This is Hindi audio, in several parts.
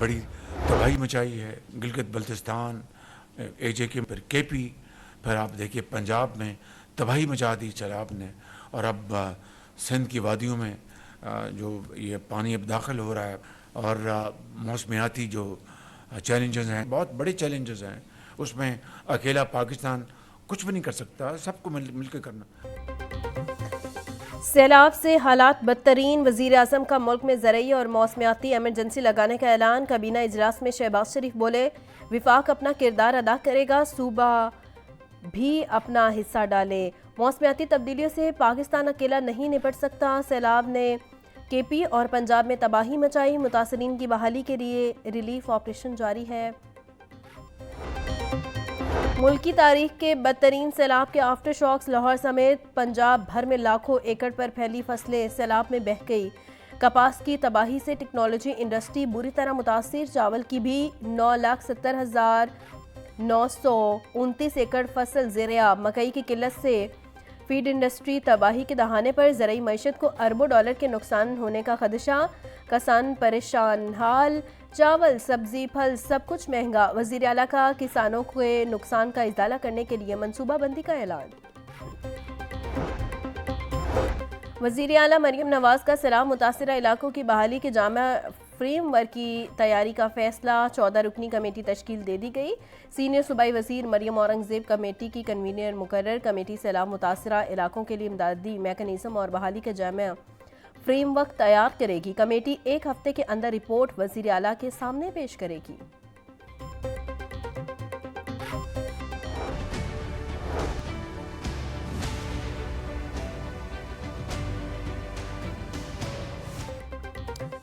बड़ी तबाही मचाई है। गिलगित बल्तिस्तान, AJK, फिर KP, फिर आप देखिए पंजाब में तबाही मचा दी सैलाब ने। और अब सिंध की वादियों में जो ये पानी अब दाखिल हो रहा है, और मौसमियाती जो चैलेंजेस हैं, बहुत बड़े चैलेंजेस हैं, उसमें अकेला पाकिस्तान कुछ भी नहीं कर सकता, सबको मिलकर करना। सैलाब से हालात बदतरीन, वजीर आजम का मुल्क में ज़रई और मौसमियाती एमरजेंसी लगाने का ऐलान। कबीना इजलास में शहबाज शरीफ बोले विफाक अपना किरदार अदा करेगा, सूबा भी अपना हिस्सा डाले। मौसमियाती तब्दीलियों से पाकिस्तान अकेला नहीं निपट सकता। सैलाब ने KP और पंजाब में तबाही मचाई, मुतासरीन की बहाली के लिए रिलीफ ऑपरेशन जारी है। मुल्क की तारीख के बदतरीन सैलाब के आफ्टर शॉक्स, लाहौर समेत पंजाब भर में लाखों एकड़ पर फैली फसलें सैलाब में बह गई। कपास की तबाही से टेक्नोलॉजी इंडस्ट्री बुरी तरह मुतासिर। चावल की भी 9,70,929 एकड़ फसल ज़ेर-ए-आब। मकई की किल्लत से फीड इंडस्ट्री तबाही के दहाने पर। ज़रई मईशत को अरबों डॉलर के नुकसान होने का खदशा, किसान परेशान हाल। चावल, सब्जी, फल सब कुछ महंगा। वज़ीर आला का किसानों के नुकसान का इज़ाला करने के लिए मनसूबाबंदी का ऐलान। वज़ीर आला मरियम नवाज़ का सैलाब मुतासिरा इलाकों की बहाली के जामा फ्रेमवर्क की तैयारी का फैसला। 14 रुकनी कमेटी तश्कील दे दी गई। सीनियर सूबाई वज़ीर मरियम औरंगज़ेब कमेटी की कन्वीनर मुकर्रर। कमेटी सैलाब मुतासिरा इलाकों के लिए इमदादी मैकेनिज़्म और बहाली का जामा फ्रेमवर्क तैयार करेगी। कमेटी 1 हफ्ते के अंदर रिपोर्ट वज़ीर आला के सामने पेश करेगी।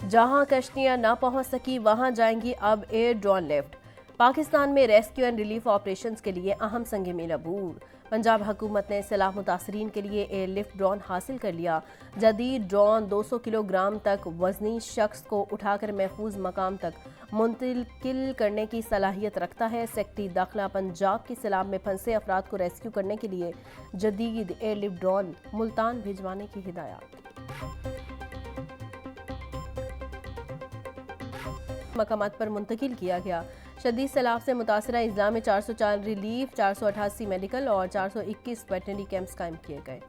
जहां कश्तियां ना पहुंच सकी वहां जाएंगी अब एयर ड्रोन लिफ्ट। पाकिस्तान में रेस्क्यू एंड रिलीफ ऑपरेशंस के लिए अहम संग मील अबूर। पंजाब हुकूमत ने सैलाब मुतासरीन के लिए एयरलिफ्ट ड्रोन हासिल कर लिया। जदीद ड्रोन 200 किलोग्राम तक वजनी शख्स को उठाकर महफूज मकाम तक मुंतकिल करने की सलाहियत रखता है। सेक्रेटरी दाखिला पंजाब की सैलाब में फंसे अफराद को रेस्क्यू करने के लिए जदीद एयरलिफ्ट ड्रोन मुल्तान भिजवाने की हिदायत। मकामात पर मुंतकिल किया गया। शदीद सैलाब से मुतासरा अजला में 404 रिलीफ, 488 मेडिकल और 421 वेटनरी कैंप्स कायम किए गए।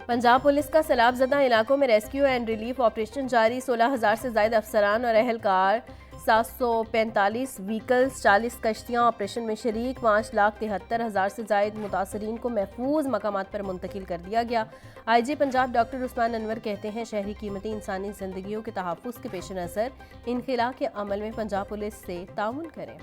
पंजाब पुलिस का सैलाब ज़दा इलाकों में रेस्क्यू एंड रिलीफ ऑपरेशन जारी। 16,000 से ज़ायद अफसरान और अहलकार, 745 व्हीकल्स, 40 कश्तियाँ ऑपरेशन में शरीक। 5,73,000 से ज़ायद मुतासरीन को महफूज मकामात पर मुंतकिल कर दिया गया। IG पंजाब डॉक्टर उस्मान अनवर कहते हैं शहरी कीमती इंसानी ज़िंदगियों के तहफ़्फ़ुज़ के पेश नज़र इनखिला के अमल में पंजाब पुलिस से ताउन करें।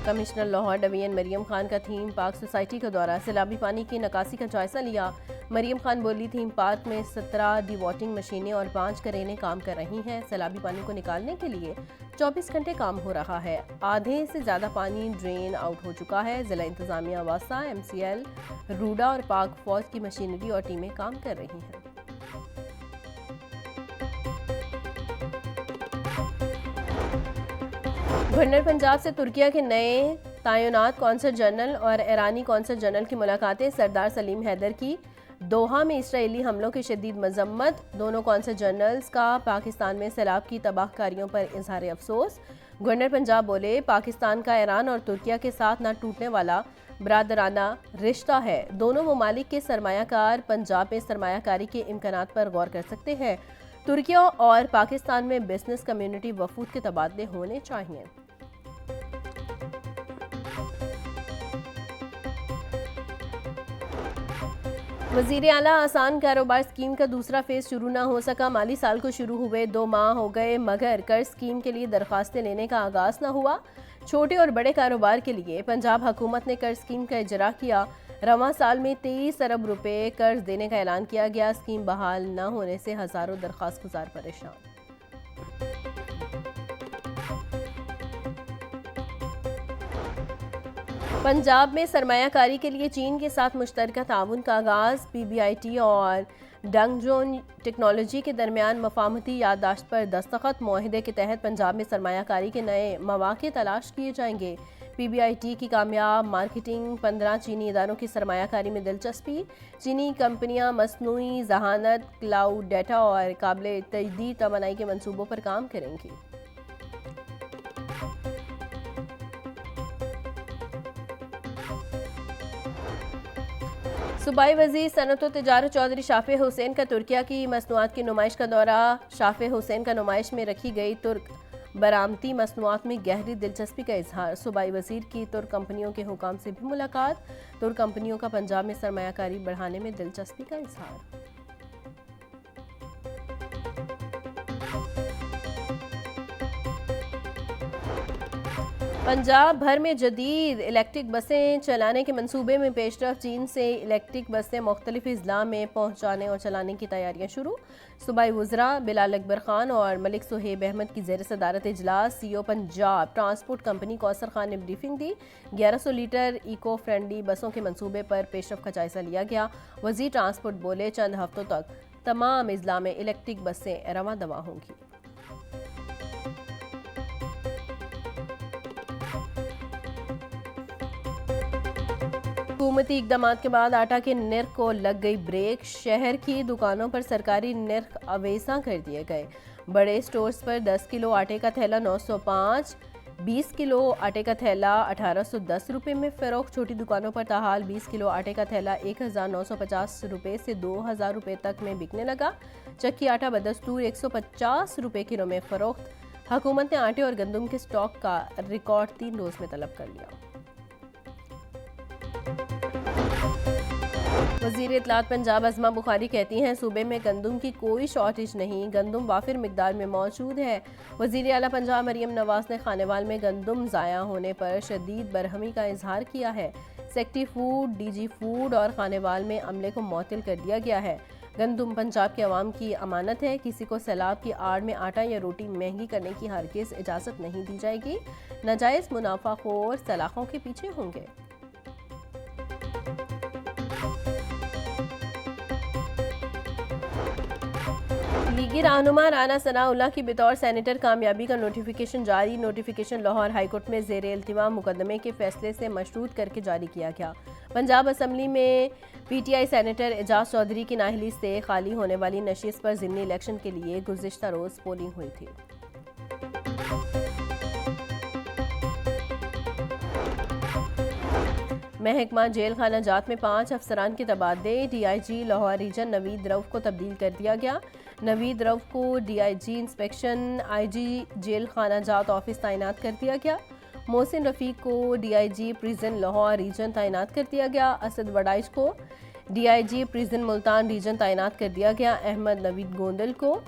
कमिश्नर लाहौर डिवीजन मरियम खान का थीम पार्क सोसाइटी का दौरा। सैलाबी पानी की निकासी का जायजा लिया। मरियम खान बोली थीम पार्क में 17 डिवॉटिंग मशीनें और 5 करेनें काम कर रही हैं। सैलाबी पानी को निकालने के लिए 24 घंटे काम हो रहा है। आधे से ज़्यादा पानी ड्रेन आउट हो चुका है। ज़िला इंतज़ामिया वासा, MCL, रूडा और पाक फौज की मशीनरी और टीमें काम कर रही हैं। गवर्नर पंजाब से तुर्किया के नए तैनात कौंसल जनरल और ईरानी कौंसल जनरल की मुलाकातें। सरदार सलीम हैदर की दोहा में इसराइली हमलों की शदीद मजम्मत। दोनों कौंसल जनरल्स का पाकिस्तान में सैलाब की तबाहकारियों पर इजहार अफसोस। गवर्नर पंजाब बोले पाकिस्तान का ईरान और तुर्किया के साथ न टूटने वाला बरादराना रिश्ता है। दोनों ममालिक के सरमायाकार पंजाब में सरमायाकारी के इम्कानात पर गौर कर सकते हैं। तुर्किया और पाकिस्तान में बिजनेस कम्युनिटी वफूद के तबादले होने चाहिए। वज़ीर आला आसान कारोबार स्कीम का दूसरा फेज शुरू ना हो सका। माली साल को शुरू हुए 2 माह हो गए मगर कर्ज स्कीम के लिए दरखास्तें लेने का आगाज़ ना हुआ। छोटे और बड़े कारोबार के लिए पंजाब हुकूमत ने कर्ज स्कीम का इजरा किया। रवां साल में 23 अरब रुपए कर्ज देने का ऐलान किया गया। स्कीम बहाल न होने से हज़ारों दरखास्त गुजार परेशान। पंजाब में सरमायाकारी के लिए चीन के साथ मुश्तरका ताउन का आगाज़। PBIT और डंगजोन टेक्नोलॉजी के दरमियान मफाहमती याददाश्त पर दस्तखत। मुआहदे के तहत पंजाब में सरमायाकारी के नए मौक़े तलाश किए जाएंगे। PBIT की कामयाब मार्केटिंग। 15 चीनी इदारों की सरमायाकारी में दिलचस्पी। चीनी कंपनियां मसनूई जहानत, क्लाउड डेटा और काबिल तजदीद तवानाई के मंसूबों पर काम करेंगी। सूबाई वज़ीर सनअत व तिजारत चौधरी शाफे हुसैन का तुर्किया की मसनूआत की नुमाइश का दौरा। शाफे हुसैन का नुमाइश में रखी गई तुर्क बरामदी मसनूआत में गहरी दिलचस्पी का इजहार। सूबाई वज़ीर की तुर्क कंपनियों के हुकाम से भी मुलाकात। तुर्क कंपनियों का पंजाब में सरमायाकारी बढ़ाने में दिलचस्पी का इजहार। पंजाब भर में जदीद इलेक्ट्रिक बसें चलाने के मंसूबे में पेशरफ। चीन से इलेक्ट्रिक बसें मुख्तलिफ अजला में पहुँचाने और चलाने की तैयारियाँ शुरू। सूबाई वज़रा बिलाल अकबर खान और मलिक सुहेब अहमद की ज़ेर सदारत इजलास। CEO Punjab transport company Kausar Khan ने ब्रीफिंग दी। 1100 लीटर इको फ्रेंडली बसों के मंसूबे पर पेशरफ का जायजा लिया गया। वज़ीर ट्रांसपोर्ट बोले, चंद हफ्तों तक तमाम अजला में इलेक्ट्रिक बसें रवां दवा होंगी। हुकूमती इक़दामात के बाद आटा के निर्ख को लग गई ब्रेक। शहर की दुकानों पर सरकारी निर्ख अवेसा कर दिए गए। बड़े स्टोर्स पर 10 किलो आटे का थैला 905, 20 किलो आटे का थैला 1810 रुपये में फ़रोख्त। छोटी दुकानों पर ताहाल 20 किलो आटे का थैला 1950 रुपये से 2000 रुपये तक में बिकने लगा। चक्की आटा बदस्तूर 150 रुपये किलो में फ़रोख्त। हुकूमत ने आटे और गंदम के स्टॉक का रिकॉर्ड 3 रोज़ में तलब कर लिया। वज़ीर इत्तलात पंजाब अज़मा बुखारी कहती हैं, सूबे में गंदम की कोई शॉर्टेज नहीं, गंदम वाफिर मिकदार में मौजूद है। वज़ीर आला पंजाब मरियम नवाज़ ने खानेवाल में गंदम ज़ाया होने पर शदीद बरहमी का इजहार किया है। सेक्रेटरी फूड, DG फूड और खानेवाल में अमले को मुअत्तल कर दिया गया है। गंदम पंजाब के अवाम की अमानत है। किसी को सैलाब की आड़ में आटा या रोटी महंगी करने की हरगिज़ इजाज़त नहीं दी जाएगी। नाजायज़ मुनाफाखोर सलाखों के पीछे होंगे। लीगी रहनुमा राना सनाउल्लाह की बतौर सेनेटर कामयाबी का नोटिफिकेशन जारी। नोटिफिकेशन लाहौर हाईकोर्ट में ज़ेर इल्तिमा मुकदमे के फैसले से मशरूत करके जारी किया गया। पंजाब असम्बली में PTI सेनेटर एजाज चौधरी की नाअहली से खाली होने वाली नशिस्त पर ज़िमनी इलेक्शन के लिए गुज़िश्ता रोज़ पोलिंग हुई थी। महकमा जेल खाना जात में 5 अफसरान के तबादले। DIG लाहौर रीजन नवीद रऊफ को तब्दील कर दिया गया। नवीद रऊफ को DIG इंस्पेक्शन IG जेल खाना जात ऑफिस तैनात कर दिया गया। मोहसिन रफ़ीक को DIG प्रिजन लाहौर रीजन तैनात कर दिया गया। असद वडाइच को DIG प्रिजन मुल्तान रीजन तैनात कर दिया गया। अहमद नवीद गोंदल को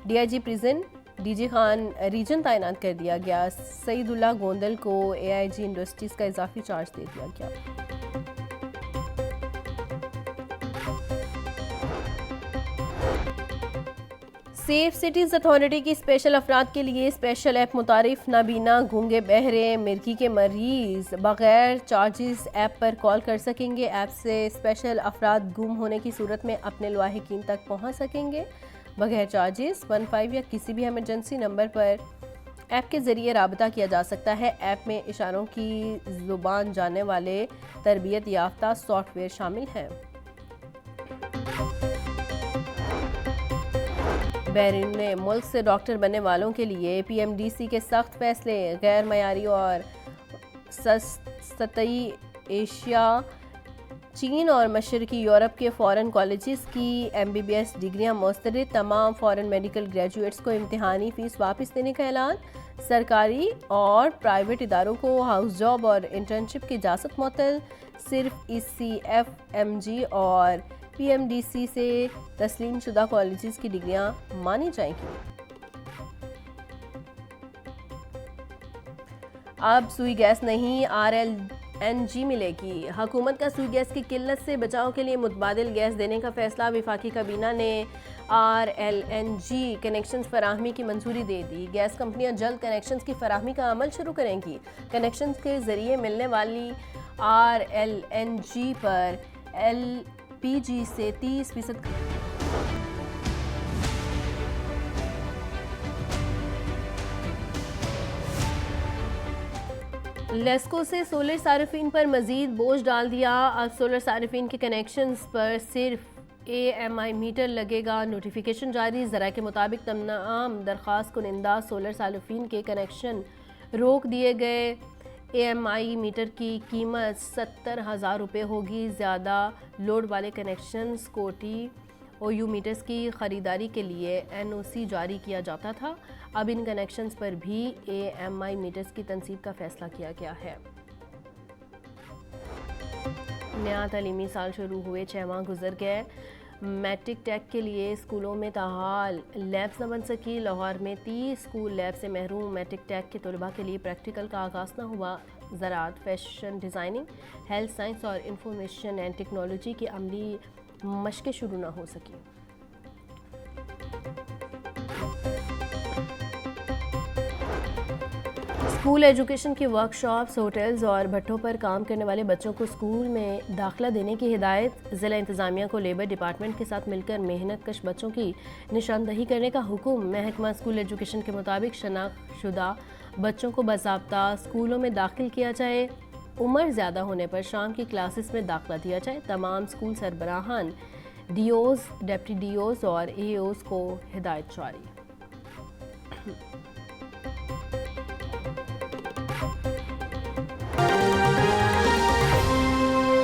DIG prison DG Khan region तैनात कर दिया गया। सईदुल्लाह गोंदल को AIG इंडस्ट्रीज़ का इजाफी चार्ज दे दिया गया। सेफ सिटीज़ अथॉरिटी की स्पेशल अफराद के लिए स्पेशल ऐप मुतारिफ। नाबीना, गूंगे, बहरे, मिर्गी के मरीज बग़ैर चार्जेस ऐप पर कॉल कर सकेंगे। ऐप से स्पेशल अफराद गुम होने की सूरत में अपने लाहिकीन तक पहुँच सकेंगे बगैर चार्जेस। 15 या किसी भी एमरजेंसी नंबर पर ऐप के ज़रिए राबता किया जा सकता है। ऐप में इशारों की ज़ुबान जानने वाले तरबियत याफ्ता सॉफ्टवेयर शामिल हैं। बैरून मुल्क से डॉक्टर बनने वालों के लिए PMDC के सख्त फैसले। गैर मयारी और सतही एशिया, चीन और मशरकी यूरोप के फ़ॉरेन कॉलेजेस की MBBS डिग्रियां मुस्तरद। तमाम फ़ॉरेन मेडिकल ग्रेजुएट्स को इम्तिहानी फ़ीस वापस देने का ऐलान। सरकारी और प्राइवेट इदारों को हाउस जॉब और इंटर्नशिप की इजाज़त मुअत्तल। सिर्फ ECFMG और PMDC से तस्लीम शुदा कॉलेजेस की डिग्रियां मानी जाएंगी। अब सुई गैस नहीं RLNG मिलेगी। हुकूमत का सुई गैस की किल्लत से बचाव के लिए मुतबादिल गैस देने का फैसला। वफाकी काबीना ने RLNG कनेक्शन फराहमी की मंजूरी दे दी। गैस कंपनियां जल्द कनेक्शन की फराहमी का अमल शुरू करेंगी। कनेक्शन के ज़रिए मिलने वाली RLNG पर LPG से 30% लेस्को से सोलर सार्फिन पर मजीद बोझ डाल दिया। अब सोलर सार्फिन के कनेक्शंस पर सिर्फ AMI मीटर लगेगा। नोटिफिकेशन जारी। ज़रा के मुताबिक तमाम दरख्वास्त कुनिंदा सोलर सार्फिन के कनेक्शन रोक दिए गए। AMI मीटर की कीमत 70,000 रुपये होगी। ज़्यादा लोड वाले कनेक्शंस को OU मीटर्स की ख़रीदारी के लिए NOC जारी किया जाता था। अब इन कनेक्शंस पर भी AMI मीटर्स की तनसीब का फैसला किया गया है। नया तालीमी साल शुरू हुए 6 माह गुजर गए। मैट्रिक टेक के लिए स्कूलों में ताहाल लैब्स न बन सकी। लाहौर में 30 स्कूल लैब से महरूम। मैट्रिक टेक के तलबा के लिए प्रैक्टिकल का आगाज़ न हुआ। ज़राअत, फैशन डिज़ाइनिंग, हेल्थ साइंस और इंफॉर्मेशन एंड टेक्नोलॉजी की अमली मशक़ें शुरू ना हो सकी। स्कूल एजुकेशन की वर्कशॉप्स, होटल्स और भट्टों पर काम करने वाले बच्चों को स्कूल में दाखिला देने की हिदायत। ज़िला इंतज़ामिया को लेबर डिपार्टमेंट के साथ मिलकर मेहनत कश बच्चों की निशानदही करने का हुक्म। महकमा स्कूल एजुकेशन के मुताबिक शनाख्तशुदा बच्चों को बाज़ाब्ता स्कूलों में दाखिल किया जाए। उम्र ज़्यादा होने पर शाम की क्लासेस में दाखिला दिया जाए। तमाम स्कूल सरबराहान, DOs, डिप्टी DOs और AOs को हिदायत जारी।